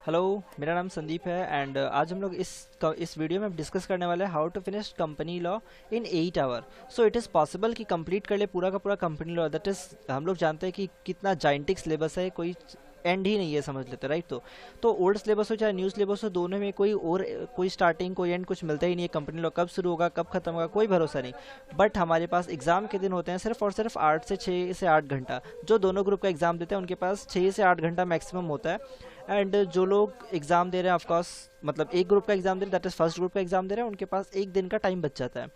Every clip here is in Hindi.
हेलो। मेरा नाम संदीप है एंड आज हम लोग इस वीडियो में डिस्कस करने वाले हैं how to finish company law in 8 hour. So it is possible कि कंप्लीट कर ले पूरा का पूरा कंपनी लॉ। दैट इज़ हम लोग जानते हैं कि कितना जाइंटिक सिलेबस है, कोई एंड ही नहीं है, समझ लेते राइट। तो ओल्ड सिलेबस हो चाहे न्यू सिलेबस हो, दोनों में कोई स्टार्टिंग कोई एंड कुछ मिलता ही नहीं है। कंपनी लॉ कब शुरू होगा कब खत्म होगा कोई भरोसा नहीं। बट हमारे पास एग्जाम के दिन होते हैं सिर्फ और सिर्फ 8 से 8 घंटा। जो दोनों ग्रुप का एग्जाम देते हैं उनके पास 6 से 8 घंटा मैक्सिमम होता है। एंड जो लोग एग्ज़ाम दे रहे हैं ऑफकोर्स, मतलब एक ग्रुप का एग्ज़ाम दे रहे हैं, दैट इज़ फर्स्ट ग्रुप का एग्ज़ाम दे रहे हैं, उनके पास एक दिन का टाइम बच जाता है।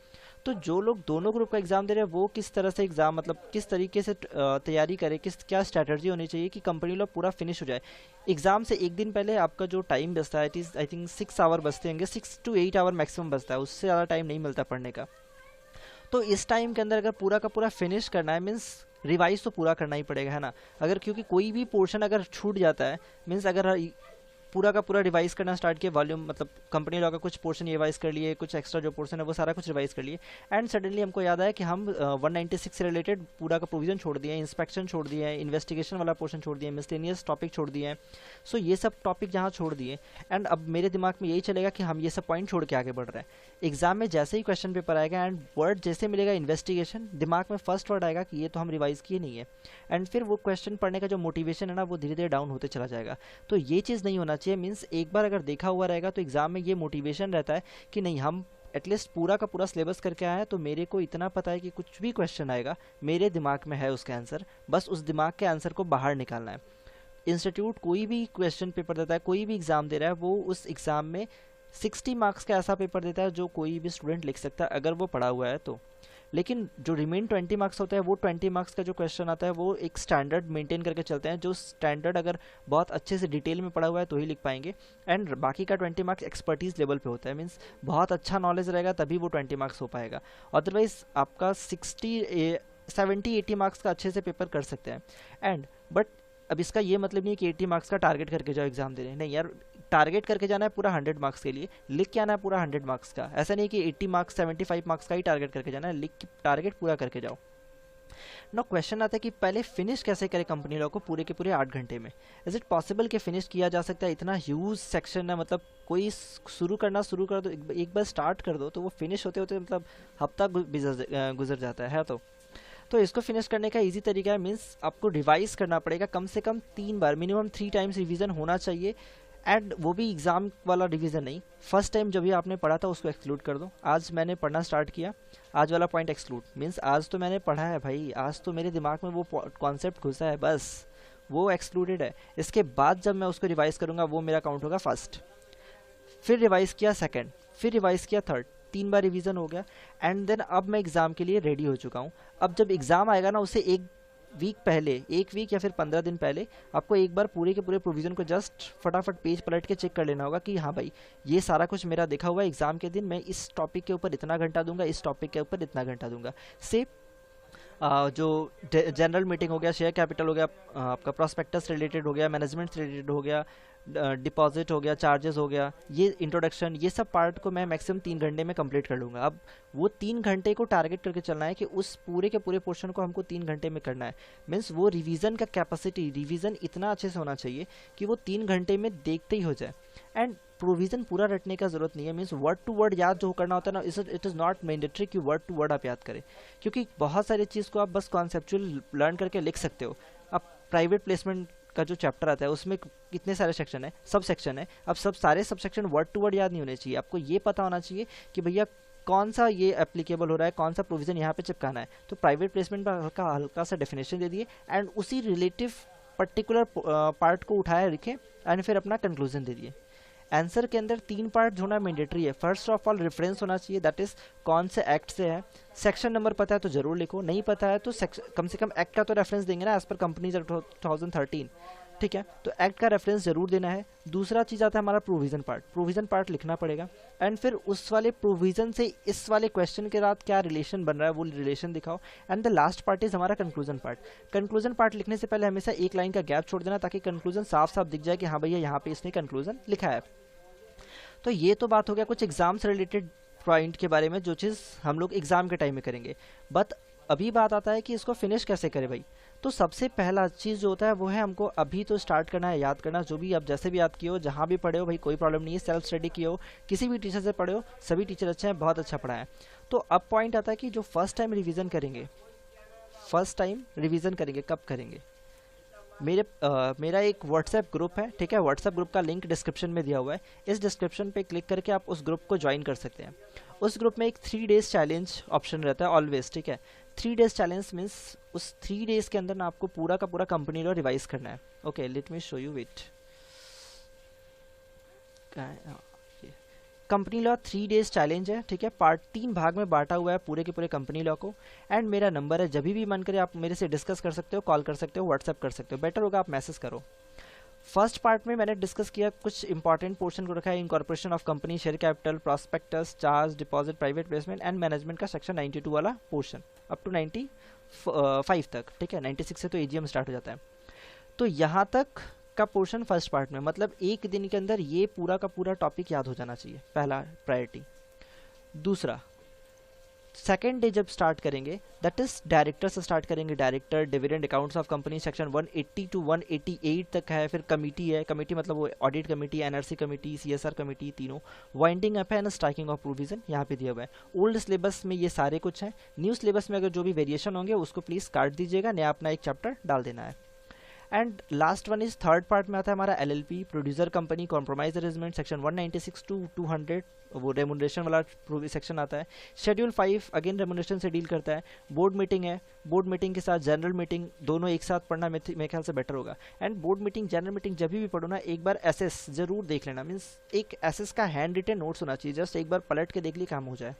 तो जो लोग दोनों ग्रुप का एग्ज़ाम दे रहे हैं वो किस तरह से एग्ज़ाम, मतलब किस तरीके से तैयारी करें, क्या स्ट्रैटेजी होनी चाहिए कि कंपनी लॉ पूरा फिनिश हो जाए। एग्ज़ाम से एक दिन पहले आपका जो टाइम बचता है it is I think 6 hour बचते होंगे, 6 to 8 आवर मैक्सिमम बचता है, उससे ज़्यादा टाइम नहीं मिलता पढ़ने का। तो इस टाइम के अंदर अगर पूरा का पूरा फिनिश करना है मीन्स रिवाइज तो पूरा करना ही पड़ेगा, है ना। अगर क्योंकि कोई भी पोर्शन अगर छूट जाता है मीन्स अगर पूरा का पूरा रिवाइज करना स्टार्ट किया, वॉल्यूम मतलब कंपनी लॉ का कुछ पोर्शन रिवाइज कर लिए, कुछ एक्स्ट्रा जो पोर्शन है वो सारा कुछ रिवाइज कर लिए, एंड सडनली हमको याद आया कि हम 196 से रिलेटेड पूरा का प्रोविजन छोड़ दिए, इंस्पेक्शन छोड़ दिए हैं, इन्वेस्टिगेशन वाला पोर्शन छोड़ दिए, मिसलेनियस टॉपिक छोड़ दिए हैं। सो ये सब टॉपिक जहाँ छोड़ दिए, एंड अब मेरे दिमाग में यही चलेगा कि हम ये सब पॉइंट छोड़ के आगे बढ़ रहे हैं। एग्जाम में जैसे ही क्वेश्चन पेपर आएगा एंड वर्ड जैसे मिलेगा इन्वेस्टिगेशन, दिमाग में फर्स्ट वर्ड आएगा कि ये तो हम रिवाइज किए नहीं है, एंड फिर वो क्वेश्चन पढ़ने का जो मोटिवेशन है ना वो धीरे धीरे डाउन होते चला जाएगा। तो ये चीज़ नहीं होना चाहिए। मीन्स एक बार अगर देखा हुआ रहेगा तो एग्जाम में ये मोटिवेशन रहता है कि नहीं, हम एटलीस्ट पूरा का पूरा सिलेबस करके आए हैं, तो मेरे को इतना पता है कि कुछ भी क्वेश्चन आएगा मेरे दिमाग में है उसका आंसर, बस उस दिमाग के आंसर को बाहर निकालना है। इंस्टीट्यूट कोई भी क्वेश्चन पेपर देता है, कोई भी एग्ज़ाम दे रहा है, वो उस एग्ज़ाम में 60 मार्क्स का ऐसा पेपर देता है जो कोई भी स्टूडेंट लिख सकता है अगर वो पढ़ा हुआ है तो। लेकिन जो रिमेन 20 मार्क्स होते हैं वो 20 मार्क्स का जो क्वेश्चन आता है वो एक स्टैंडर्ड मेंटेन करके चलते हैं, जो स्टैंडर्ड अगर बहुत अच्छे से डिटेल में पढ़ा हुआ है तो ही लिख पाएंगे, एंड बाकी का 20 मार्क्स एक्सपर्टीज लेवल पे होता है। मीन्स बहुत अच्छा नॉलेज रहेगा तभी वो 20 मार्क्स हो पाएगा, अदरवाइज आपका 60 70 80 मार्क्स का अच्छे से पेपर कर सकते हैं। एंड बट अब इसका ये मतलब नहीं है कि 80 मार्क्स का टारगेट करके जाओ एग्जाम देने, नहीं यार। टारगेट करके जाना है पूरा 100 मार्क्स के लिए, लिख के आना है पूरा 100 मार्क्स का। ऐसा नहीं कि 80 मार्क्स 75 मार्क्स का ही टारगेट करके जाना है, लिख के टारगेट पूरा करके जाओ। ना क्वेश्चन आता है कि पहले फिनिश कैसे करें कंपनी लॉ को पूरे के पूरे 8 घंटे में। इज इट पॉसिबल कि फिनिश किया जा सकता है? इतना ह्यूज सेक्शन है, मतलब कोई शुरू शुरू कर दो, एक बार स्टार्ट कर दो तो वो फिनिश होते होते मतलब हफ्ता गुजर जाता है। तो इसको फिनिश करने का इजी तरीका है, मीन्स आपको रिवाइज करना पड़ेगा कम से कम 3 बार, मिनिमम 3 टाइम्स रिवीजन होना चाहिए। एंड वो भी एग्ज़ाम वाला रिवीजन नहीं, फर्स्ट टाइम जब भी आपने पढ़ा था उसको एक्सक्लूड कर दो। आज मैंने पढ़ना स्टार्ट किया, आज वाला पॉइंट एक्सक्लूड, मीन्स आज तो मैंने पढ़ा है भाई, आज तो मेरे दिमाग में वो कॉन्सेप्ट घुसा है, बस वो एक्सक्लूडेड है। इसके बाद जब मैं उसको रिवाइज करूँगा वो मेरा काउंट होगा फर्स्ट, फिर रिवाइज किया सेकंड, फिर रिवाइज किया थर्ड, 3 बार रिवीजन हो गया। एंड देन अब मैं एग्ज़ाम के लिए रेडी हो चुका हूँ। अब जब एग्ज़ाम आएगा ना उससे एक वीक पहले, एक वीक या फिर 15 दिन पहले आपको एक बार पूरे के पूरे प्रोविज़न को जस्ट फटाफट पेज पलट के चेक कर लेना होगा कि हाँ भाई ये सारा कुछ मेरा देखा हुआ है, एग्ज़ाम के दिन मैं इस टॉपिक के ऊपर इतना घंटा दूंगा, इस टॉपिक के ऊपर इतना घंटा दूंगा। से जो जनरल मीटिंग हो गया, शेयर कैपिटल हो गया, आपका प्रोस्पेक्टस रिलेटेड हो गया, मैनेजमेंट से रिलेटेड हो गया, डिपॉजिट हो गया, चार्जेस हो गया, ये इंट्रोडक्शन, ये सब पार्ट को मैं मैक्सिमम 3 घंटे में कंप्लीट कर लूँगा। अब वो 3 घंटे को टारगेट करके चलना है कि उस पूरे के पूरे पोर्शन को हमको 3 घंटे में करना है। मीन्स वो रिवीजन का कैपेसिटी, रिवीजन इतना अच्छे से होना चाहिए कि वो 3 घंटे में देखते ही हो जाए। एंड प्रोविज़न पूरा रटने का जरूरत नहीं है, मीन्स वर्ड टू वर्ड याद जो करना होता है ना, इट इज़ नॉट मैंडेटरी कि वर्ड टू वर्ड आप याद करें, क्योंकि बहुत सारी चीज़ को आप बस कॉन्सेप्चुअल लर्न करके लिख सकते हो। अब प्राइवेट प्लेसमेंट का जो चैप्टर आता है उसमें कितने सारे सेक्शन है, सब सेक्शन है। अब सब सारे sub section word to word याद नहीं होने चाहिए, आपको ये पता होना चाहिए कि भैया कौन सा ये एप्लीकेबल हो रहा है, कौन सा प्रोविज़न यहाँ पे चिपकाना है। तो प्राइवेट प्लेसमेंट पर हल्का हल्का सा डेफिनेशन दे दिए एंड उसी रिलेटिव पर्टिकुलर पार्ट को उठाया लिखे एंड फिर अपना कंक्लूजन दे दिए। आंसर के अंदर 3 पार्ट होना मैंडेटरी है। फर्स्ट ऑफ ऑल रेफरेंस होना चाहिए, दैट इज कौन से एक्ट से है। सेक्शन नंबर पता है तो जरूर लिखो, नहीं पता है तो कम से कम एक्ट का तो रेफरेंस देंगे ना, एज पर कंपनीज एक्ट 2013, ठीक है। तो एक्ट का रेफरेंस जरूर देना है। दूसरा चीज़ आता है हमारा प्रोविज़न पार्ट, प्रोविज़न पार्ट लिखना पड़ेगा एंड फिर उस वाले प्रोविज़न से इस वाले क्वेश्चन के साथ क्या रिलेशन बन रहा है वो रिलेशन दिखाओ। And the last part is हमारा कंक्लूजन पार्ट। कंक्लूजन पार्ट लिखने से पहले हमेशा एक लाइन का गैप छोड़ देना ताकि कंक्लूजन साफ साफ दिख जाए कि हाँ भैया यहाँ पे इसने कंक्लूजन लिखा है। तो ये तो बात हो गया कुछ एग्जाम से रिलेटेड पॉइंट के बारे में, जो चीज़ हम लोग एग्जाम के टाइम में करेंगे। बट अभी बात आता है कि इसको फिनिश कैसे करें भाई। तो सबसे पहला चीज़ जो होता है वो है हमको अभी तो स्टार्ट करना है याद करना, जो भी आप जैसे भी याद किए हो, जहाँ भी पढ़े हो भाई कोई प्रॉब्लम नहीं है, सेल्फ स्टडी किए हो, किसी भी टीचर से पढ़े हो, सभी टीचर अच्छे हैं, बहुत अच्छा पढ़ाया है। तो अब पॉइंट आता है कि जो फर्स्ट टाइम रिवीजन करेंगे, फर्स्ट टाइम रिवीजन करेंगे कब करेंगे। मेरा एक व्हाट्सएप ग्रुप है, ठीक है, व्हाट्सएप ग्रुप का लिंक डिस्क्रिप्शन में दिया हुआ है। इस डिस्क्रिप्शन पे क्लिक करके आप उस ग्रुप को ज्वाइन कर सकते हैं। उस ग्रुप में एक 3 डेज चैलेंज ऑप्शन रहता है ऑलवेज, ठीक है। 3 डेज चैलेंज मीन्स उस 3 डेज के अंदर ना आपको पूरा का पूरा कंपनी लॉ रिवाइज करना है। Okay, let me show you it. Company law 3 days challenge है, ठीक है, पार्ट 3 भाग में बांटा हुआ है पूरे के पूरे कंपनी लॉ को। एंड मेरा नंबर है, जब भी मन करे आप मेरे से डिस्कस कर सकते हो, कॉल कर सकते हो, व्हाट्सएप कर सकते हो, बेटर होगा आप मैसेज करो। फर्स्ट पार्ट में मैंने डिस्कस किया, कुछ इंपॉर्टेंट पोर्शन को रखा है, incorporation of company, share capital, prospectus, charge, deposit, private placement and management का सेक्शन 92 वाला पोर्शन अप टू 95 तक, ठीक है। 96 से तो एजीएम स्टार्ट हो जाता है। तो यहाँ तक का पोर्शन फर्स्ट पार्ट में, मतलब एक दिन के अंदर ये पूरा का पूरा टॉपिक याद हो जाना चाहिए, पहला प्रायोरिटी। दूसरा, सेकेंड डे जब स्टार्ट करेंगे दैट इज डायरेक्टर से स्टार्ट करेंगे। Director, dividend, accounts of company section 180 to 188 तक है। फिर कमिटी है, कमिटी मतलब वो audit committee, NRC committee, CSR committee, तीनों। वाइंडिंग अप है एंड स्ट्राइकिंग ऑफ प्रोविजन यहाँ पे दिया हुआ है। ओल्ड सिलेबस में ये सारे कुछ हैं। न्यू सिलेबस में अगर जो भी वेरिएशन होंगे उसको प्लीज काट दीजिएगा, नया अपना एक चैप्टर डाल देना है। And last one is third part में आता है हमारा LLP, producer company, compromise arrangement section 196 to 200, वो रेमुनरेशन वाला सेक्शन आता है। शेड्यूल 5 अगेन रेमुनरेशन से डील करता है। बोर्ड मीटिंग है, बोर्ड मीटिंग के साथ जनरल मीटिंग, दोनों एक साथ पढ़ना मेरे ख्याल से बेटर होगा। And board meeting, general meeting जब भी पढ़ो ना, एक बार एसएस जरूर देख लेना, मीन्स एक एसएस का हैंड रिटन नोट्स होना चाहिए, जस्ट एक बार पलट के देख ली काम हो जाए।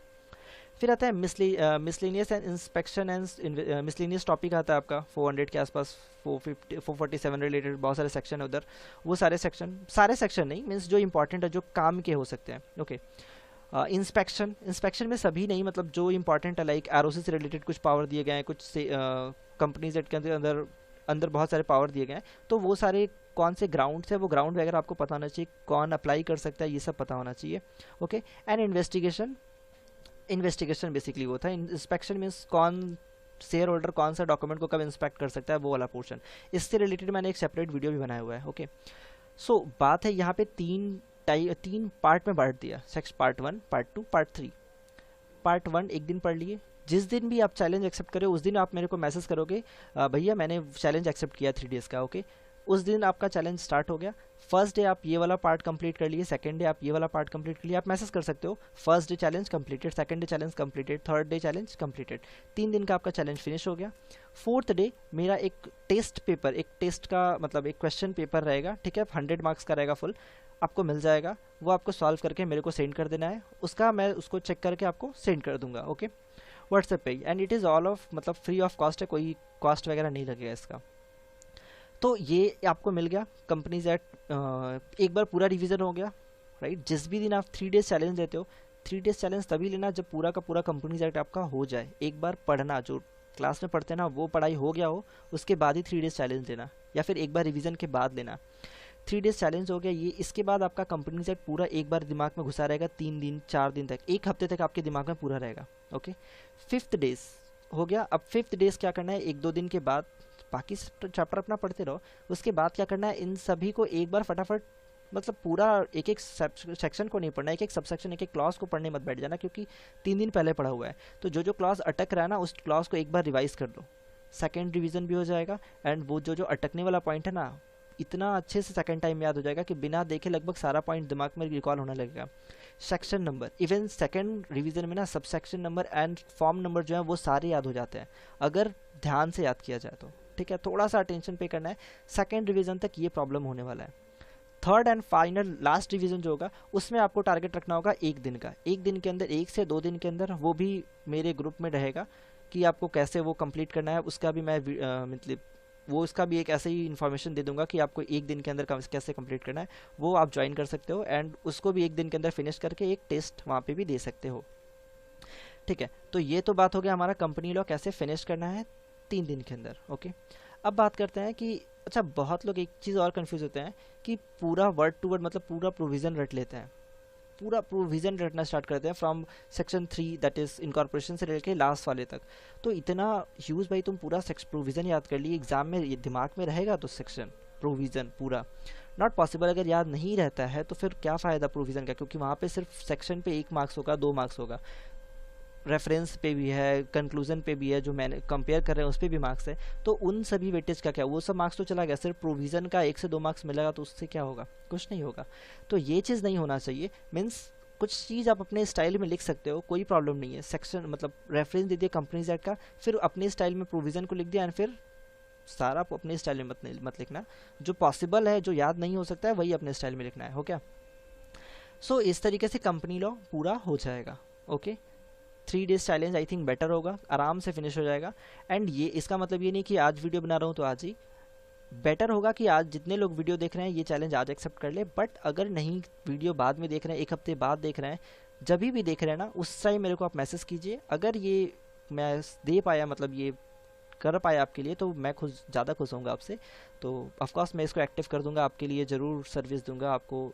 फिर आता है miscellaneous and inspection and miscellaneous topic आता है आपका 400 के आसपास, 450 447 रिलेटेड बहुत सारे सेक्शन है उधर। वो सारे सेक्शन नहीं, मीन्स जो इंपॉर्टेंट है, जो काम के हो सकते हैं। ओके, इंस्पेक्शन में सभी नहीं, मतलब जो इंपॉर्टेंट है, लाइक आरओसी से रिलेटेड कुछ पावर दिए गए हैं, कुछ कंपनीज के अंदर बहुत सारे पावर दिए गए हैं, तो वो सारे कौन से ग्राउंड है, वो ग्राउंड वगैरह आपको पता होना चाहिए, कौन अप्लाई कर सकता है, ये सब पता होना चाहिए। ओके, एंड इन्वेस्टिगेशन बेसिकली वो था। इंस्पेक्शन मीन्स कौन शेयर होल्डर कौन सा डॉक्यूमेंट को कब इंस्पेक्ट कर सकता है, वो वाला पोर्शन। इससे रिलेटेड मैंने एक सेपरेट वीडियो भी बनाया हुआ है। ओके, सो बात है यहाँ पे तीन पार्ट में बांट दिया, section part 1, part 2, part 3। Part 1 एक दिन पढ़ लिए, जिस दिन भी आप चैलेंज एक्सेप्ट करो उस दिन आप मेरे को मैसेज करोगे, भैया मैंने चैलेंज एक्सेप्ट किया 3 डेज़ का। ओके, उस दिन आपका चैलेंज स्टार्ट हो गया। फर्स्ट डे आप ये वाला पार्ट कंप्लीट कर लिए, सेकंड डे आप ये वाला पार्ट कंप्लीट कर लिए, आप मैसेज कर सकते हो first day challenge completed, second day challenge completed, third day challenge completed. 3 दिन का आपका चैलेंज फिनिश हो गया। फोर्थ डे मेरा एक टेस्ट पेपर, एक टेस्ट का मतलब एक क्वेश्चन पेपर रहेगा, ठीक है, 100 मार्क्स का रहेगा फुल, आपको मिल जाएगा। वो आपको सॉल्व करके मेरे को सेंड कर देना है, उसका मैं उसको चेक करके आपको सेंड कर दूंगा। ओके, व्हाट्सएप पे। And it is all of मतलब फ्री ऑफ कॉस्ट है, कोई कॉस्ट वगैरह नहीं लगेगा इसका। तो ये आपको मिल गया कंपनीज एक्ट, एक बार पूरा रिवीजन हो गया, राइट। जिस भी दिन आप 3 डेज चैलेंज देते हो, 3 डेज चैलेंज तभी लेना जब पूरा का पूरा कंपनीज एक्ट आपका हो जाए। एक बार पढ़ना, जो क्लास में पढ़ते हैं ना वो पढ़ाई हो गया हो, उसके बाद ही 3 डेज चैलेंज लेना, या फिर एक बार रिवीजन के बाद लेना। 3 डेज चैलेंज हो गया ये, इसके बाद आपका कंपनी सेट पूरा एक बार दिमाग में घुसा रहेगा, 3 दिन 4 दिन तक, एक हफ्ते तक आपके दिमाग में पूरा रहेगा। ओके, 5th डेज हो गया। अब 5th डेज क्या करना है, 1-2 दिन के बाद बाकी चैप्टर अपना पढ़ते रहो, उसके बाद क्या करना है, इन सभी को एक बार फटाफट, मतलब पूरा एक एक सेक्शन को नहीं पढ़ना, एक एक सब सेक्शन, एक एक क्लॉज को पढ़ने मत बैठ जाना, क्योंकि 3 दिन पहले पढ़ा हुआ है। तो जो जो क्लॉज अटक रहा है ना, उस क्लॉज को एक बार रिवाइज कर लो, सेकेंड रिवीजन भी हो जाएगा। एंड वो जो जो अटकने वाला पॉइंट है ना, इतना अच्छे से सेकंड टाइम याद हो जाएगा कि बिना देखे लगभग सारा पॉइंट दिमाग में रिकॉल होने लगेगा। Section number, even second revision में ना sub section number and form number जो है वो सारे याद हो जाते हैं, अगर ध्यान से याद किया जाए तो, ठीक है। थोड़ा सा अटेंशन पे करना है, सेकंड रिवीजन तक ये प्रॉब्लम होने वाला है। Third and final last revision जो होगा, उसमें आपको टारगेट रखना होगा 1 दिन का, 1 दिन के अंदर, 1 से 2 दिन के अंदर, वो भी मेरे ग्रुप में रहेगा कि आपको कैसे वो कंप्लीट करना है। उसका भी मैं मतलब वो उसका भी एक ऐसे ही इन्फॉर्मेशन दे दूंगा कि आपको 1 दिन के अंदर कैसे कंप्लीट करना है, वो आप ज्वाइन कर सकते हो। एंड उसको भी 1 दिन के अंदर फिनिश करके एक टेस्ट वहाँ पे भी दे सकते हो, ठीक है। तो ये तो बात हो गया हमारा कंपनी लॉ कैसे फिनिश करना है 3 दिन के अंदर। ओके, अब बात करते हैं कि अच्छा, बहुत लोग एक चीज़ और कंफ्यूज होते हैं कि पूरा वर्ड टू वर्ड मतलब पूरा प्रोविज़न रट लेते हैं। पूरा प्रोविज़न रटना स्टार्ट करते हैं from section 3 that is incorporation से लेकर लास्ट वाले तक। तो इतना ह्यूज भाई, तुम पूरा प्रोविज़न याद कर लिए, एग्जाम में ये दिमाग में रहेगा तो सेक्शन प्रोविज़न पूरा नॉट पॉसिबल। अगर याद नहीं रहता है तो फिर क्या फ़ायदा प्रोविज़न का, क्योंकि वहाँ पे सिर्फ सेक्शन पे 1 मार्क्स होगा, 2 मार्क्स होगा, रेफरेंस पे भी है, कंक्लूजन पे भी है, जो मैंने कंपेयर कर रहे हैं उस पर भी मार्क्स है। तो उन सभी वेटेज का क्या, वो सब मार्क्स तो चला गया, सिर्फ प्रोविज़न का 1 से 2 मार्क्स मिलेगा, तो उससे क्या होगा, कुछ नहीं होगा। तो ये चीज़ नहीं होना चाहिए। मीन्स कुछ चीज़ आप अपने स्टाइल में लिख सकते हो, कोई प्रॉब्लम नहीं है। सेक्शन मतलब रेफरेंस दे दिया कंपनीज एक्ट का, फिर अपने स्टाइल में प्रोविज़न को लिख दिया, एंड फिर सारा आप अपने स्टाइल में मत लिखना। जो पॉसिबल है, जो याद नहीं हो सकता है, वही अपने स्टाइल में लिखना है। हो क्या? सो इस तरीके से कंपनी लॉ पूरा हो जाएगा। Okay, 3 days challenge I think better होगा, आराम से फिनिश हो जाएगा। एंड ये इसका मतलब ये नहीं कि आज वीडियो बना रहा हूँ तो आज ही, बेटर होगा कि आज जितने लोग वीडियो देख रहे हैं ये चैलेंज आज एक्सेप्ट कर ले। बट अगर नहीं, वीडियो बाद में देख रहे हैं, 1 हफ्ते बाद देख रहे हैं, जब भी देख रहे हैं ना, उस टाइम मेरे को आप मैसेज कीजिए। अगर ये मैं दे पाया, मतलब ये कर पाया आपके लिए, तो मैं खुश, ज़्यादा खुश होऊंगा आपसे। तो ऑफकोर्स मैं इसको एक्टिव कर दूंगा, आपके लिए ज़रूर सर्विस दूंगा आपको।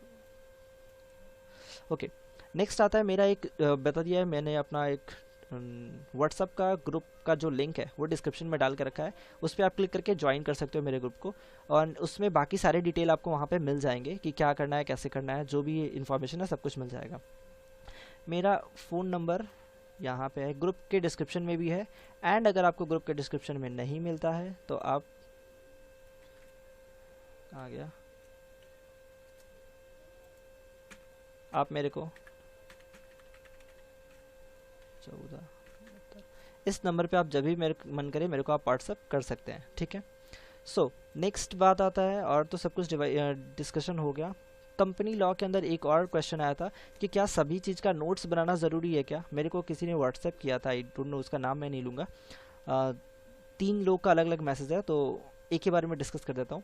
ओके, नेक्स्ट आता है मेरा एक बता दिया है मैंने, अपना एक व्हाट्सअप का ग्रुप का जो लिंक है वो डिस्क्रिप्शन में डाल के रखा है, उस पर आप क्लिक करके ज्वाइन कर सकते हो मेरे ग्रुप को। और उसमें बाकी सारे डिटेल आपको वहाँ पे मिल जाएंगे कि क्या करना है, कैसे करना है, जो भी इन्फॉर्मेशन है सब कुछ मिल जाएगा। मेरा फ़ोन नंबर यहाँ पे है, ग्रुप के डिस्क्रिप्शन में भी है। एंड अगर आपको ग्रुप के डिस्क्रिप्शन में नहीं मिलता है तो आप, आ गया, आप मेरे को 14 इस नंबर पे आप जब भी मेरे मन करे मेरे को आप व्हाट्सअप कर सकते हैं। ठीक है। सो नेक्स्ट बात आता है, और तो सब कुछ डिस्कशन हो गया। कंपनी लॉ के अंदर एक और क्वेश्चन आया था कि क्या सभी चीज़ का नोट्स बनाना ज़रूरी है क्या। मेरे को किसी ने व्हाट्सएप किया था, आई डोंट नो, उसका नाम मैं नहीं लूँगा। 3 लोग का अलग अलग मैसेज है, तो एक ही बारे में डिस्कस कर देता हूँ।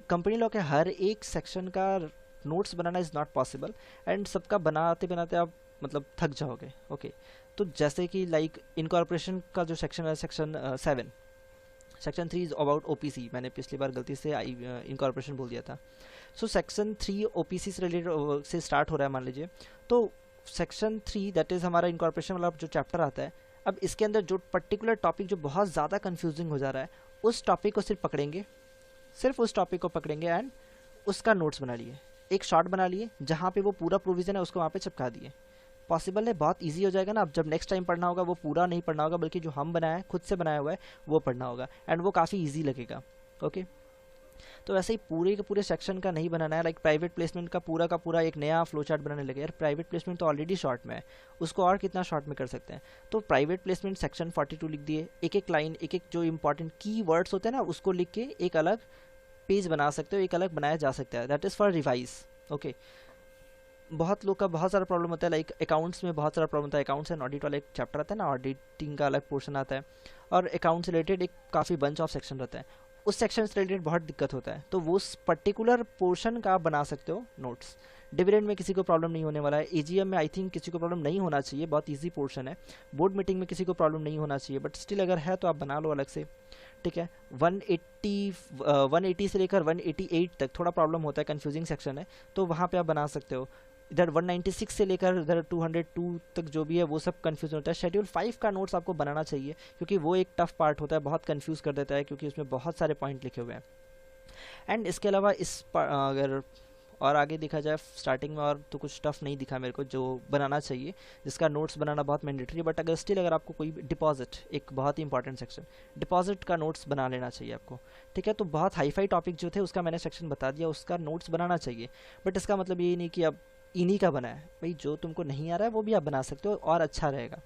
कंपनी लॉ के हर एक सेक्शन का notes banana is not possible, and सबका बनाते बनाते आप मतलब थक जाओगे। ओके, तो जैसे कि लाइक इनकॉर्पोरेशन का जो सेक्शन है, section 7, section 3 is about OPC, मैंने पिछली बार गलती से इनकॉर्पोरेशन बोल दिया था। सो सेक्शन 3 ओपीसी से रिलेटेड से स्टार्ट हो रहा है मान लीजिए। तो सेक्शन 3 दैट इज़ हमारा इनकॉर्पोरेशन वाला जो चैप्टर आता है, अब इसके अंदर जो पर्टिकुलर टॉपिक जो बहुत ज़्यादा कन्फ्यूजिंग हो जा रहा है, उस टॉपिक को सिर्फ पकड़ेंगे, सिर्फ उस टॉपिक को पकड़ेंगे एंड उसका नोट्स बना लिए, एक शॉर्ट बना लिए, जहाँ पे वो पूरा प्रोविज़न है उसको वहाँ पे चिपका दिए। पॉसिबल है, बहुत इजी हो जाएगा ना। अब जब नेक्स्ट टाइम पढ़ना होगा वो पूरा नहीं पढ़ना होगा, बल्कि जो हम बनाया है, खुद से बनाया हुआ है, वो पढ़ना होगा, एंड वो काफ़ी इजी लगेगा। ओके, तो वैसे ही पूरे के पूरे सेक्शन का नहीं बनाना है। लाइक प्राइवेट प्लेसमेंट का पूरा एक नया फ्लो चार्ट बनाने लगे। यार प्राइवेट प्लेसमेंट तो ऑलरेडी शॉर्ट में है, उसको और कितना शॉर्ट में कर सकते हैं। तो प्राइवेट प्लेसमेंट सेक्शन 42 लिख दिए, एक एक लाइन, एक एक जो इंपॉर्टेंट की वर्ड्स होते हैं ना, उसको लिख के एक अलग पेज बना सकते हो, एक अलग बनाया जा सकता है। That is for revise. Okay, बहुत लोग का बहुत सारा प्रॉब्लम होता है, लाइक अकाउंट्स में बहुत सारा प्रॉब्लम होता है। अकाउंट्स एंड ऑडिट वाला एक चैप्टर आता है ना, ऑडिटिंग का अलग पोर्शन आता है, और अकाउंट्स रिलेटेड एक काफ़ी बंच ऑफ सेक्शन रहता है, उस सेक्शन से रिलेटेड बहुत दिक्कत होता है। तो वो उस पर्टिकुलर पोर्शन का आप बना सकते हो नोट्स। डिविडेंड में किसी को प्रॉब्लम नहीं होने वाला है, एजीएम में आई थिंक किसी को प्रॉब्लम नहीं होना चाहिए, बहुत ईजी पोर्शन है। बोर्ड मीटिंग में किसी को प्रॉब्लम नहीं होना चाहिए, बट स्टिल अगर है तो आप बना लो अलग से। ठीक है, 180 से लेकर 188 तक थोड़ा प्रॉब्लम होता है, कन्फ्यूजिंग सेक्शन है, तो वहाँ पे आप बना सकते हो। इधर 196 से लेकर इधर 202 तक जो भी है वो सब कन्फ्यूजन होता है। शेड्यूल 5 का नोट्स आपको बनाना चाहिए, क्योंकि वो एक टफ पार्ट होता है, बहुत कन्फ्यूज कर देता है, क्योंकि उसमें बहुत सारे पॉइंट लिखे हुए हैं। एंड इसके अलावा अगर और आगे देखा जाए स्टार्टिंग में, और तो कुछ टफ नहीं दिखा मेरे को जो बनाना चाहिए, जिसका नोट्स बनाना बहुत मैंडेटरी है। बट अगर स्टिल अगर आपको कोई डिपॉजिट, एक बहुत ही इंपॉर्टेंट सेक्शन, डिपॉजिट का नोट्स बना लेना चाहिए आपको। ठीक है, तो बहुत हाईफाई टॉपिक जो थे उसका मैंने सेक्शन बता दिया, उसका नोट्स बनाना चाहिए। बट इसका मतलब ये नहीं कि अब इन्हीं का बना है भाई, जो तुमको नहीं आ रहा है वो भी आप बना सकते हो और अच्छा रहेगा।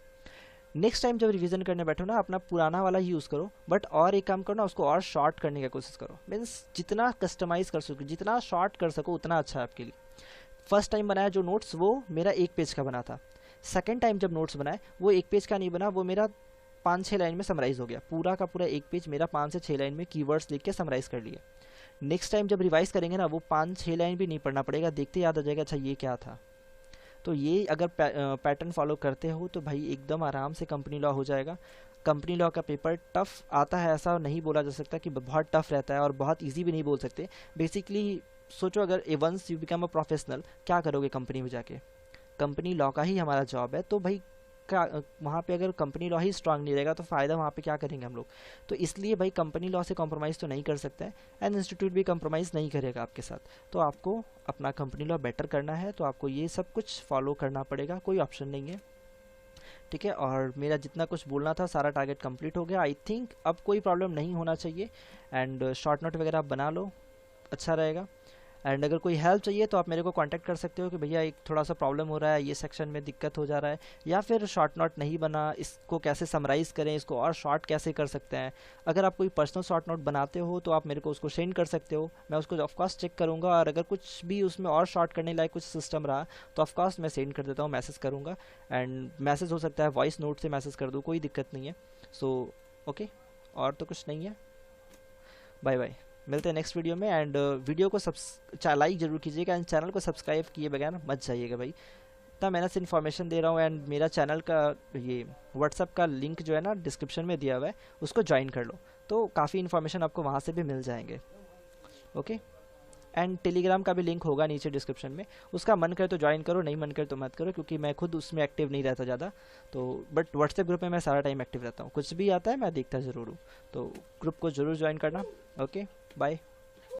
नेक्स्ट टाइम जब रिवीजन करने बैठो ना, अपना पुराना वाला ही यूज़ करो, बट और एक काम करो ना, उसको और शॉर्ट करने की कोशिश करो। मीन्स जितना कस्टमाइज़ कर सको, जितना शॉर्ट कर सको उतना अच्छा है आपके लिए। फर्स्ट टाइम बनाया जो नोट्स वो मेरा 1 पेज का बना था। सेकेंड टाइम जब नोट्स बनाए वो 1 पेज का नहीं बना, वो मेरा 5-6 लाइन में समराइज़ हो गया। पूरा का पूरा 1 पेज मेरा 5 से 6 लाइन में कीवर्ड्स लिख के समराइज़ कर लिए। नेक्स्ट टाइम जब रिवाइज करेंगे ना, वो 5-6 लाइन भी नहीं पढ़ना पड़ेगा, देखते याद आ जाएगा अच्छा ये क्या था। तो ये अगर पैटर्न फॉलो करते हो तो भाई एकदम आराम से कंपनी लॉ हो जाएगा। कंपनी लॉ का पेपर टफ आता है ऐसा नहीं बोला जा सकता कि बहुत टफ रहता है, और बहुत इजी भी नहीं बोल सकते। बेसिकली सोचो अगर once you become a professional, क्या करोगे कंपनी में जाके? कंपनी लॉ का ही हमारा जॉब है, तो भाई क्या वहाँ पे अगर कंपनी लॉ ही स्ट्रांग नहीं रहेगा तो फ़ायदा वहाँ पे क्या करेंगे हम लोग? तो इसलिए भाई कंपनी लॉ से कॉम्प्रोमाइज़ तो नहीं कर सकता है, एंड इंस्टीट्यूट भी कॉम्प्रोमाइज़ नहीं करेगा आपके साथ। तो आपको अपना कंपनी लॉ बेटर करना है, तो आपको ये सब कुछ फॉलो करना पड़ेगा, कोई ऑप्शन नहीं है। ठीक है, और मेरा जितना कुछ बोलना था सारा टारगेट कंप्लीट हो गया। आई थिंक अब कोई प्रॉब्लम नहीं होना चाहिए, एंड शॉर्ट नोट वगैरह आप बना लो, अच्छा रहेगा। एंड अगर कोई हेल्प चाहिए तो आप मेरे को कांटेक्ट कर सकते हो कि भैया एक थोड़ा सा प्रॉब्लम हो रहा है, ये सेक्शन में दिक्कत हो जा रहा है, या फिर शॉर्ट नोट नहीं बना, इसको कैसे समराइज़ करें, इसको और शॉर्ट कैसे कर सकते हैं। अगर आप कोई पर्सनल शॉर्ट नोट बनाते हो तो आप मेरे को उसको सेंड कर सकते हो, मैं उसको ऑफकोर्स चेक करूँगा, और अगर कुछ भी उसमें और शॉर्ट करने लायक कुछ सिस्टम रहा तो ऑफकोर्स मैं सेंड कर देता हूँ, मैसेज करूँगा। एंड मैसेज हो सकता है वॉइस नोट से मैसेज कर दूँ, कोई दिक्कत नहीं है। सो ओके, और तो कुछ नहीं है। बाय बाय, मिलते हैं नेक्स्ट वीडियो में। एंड वीडियो को लाइक जरूर कीजिएगा, एंड चैनल को सब्सक्राइब किए बगैर मत जाइएगा भाई। इतना मेहनत से इन्फॉर्मेशन दे रहा हूँ, एंड मेरा चैनल का ये व्हाट्सअप का लिंक जो है ना डिस्क्रिप्शन में दिया हुआ है, उसको ज्वाइन कर लो, तो काफ़ी इन्फॉर्मेशन आपको वहाँ से भी मिल जाएंगे। ओके, एंड टेलीग्राम का भी लिंक होगा नीचे डिस्क्रिप्शन में, उसका मन करे तो ज्वाइन करो, नहीं मन करे तो मत करो, क्योंकि मैं खुद उसमें एक्टिव नहीं रहता ज़्यादा। तो बट व्हाट्सएप ग्रुप में मैं सारा टाइम एक्टिव रहता हूँ, कुछ भी आता है मैं देखता ज़रूर हूँ, तो ग्रुप को ज़रूर ज्वाइन करना। Okay, bye.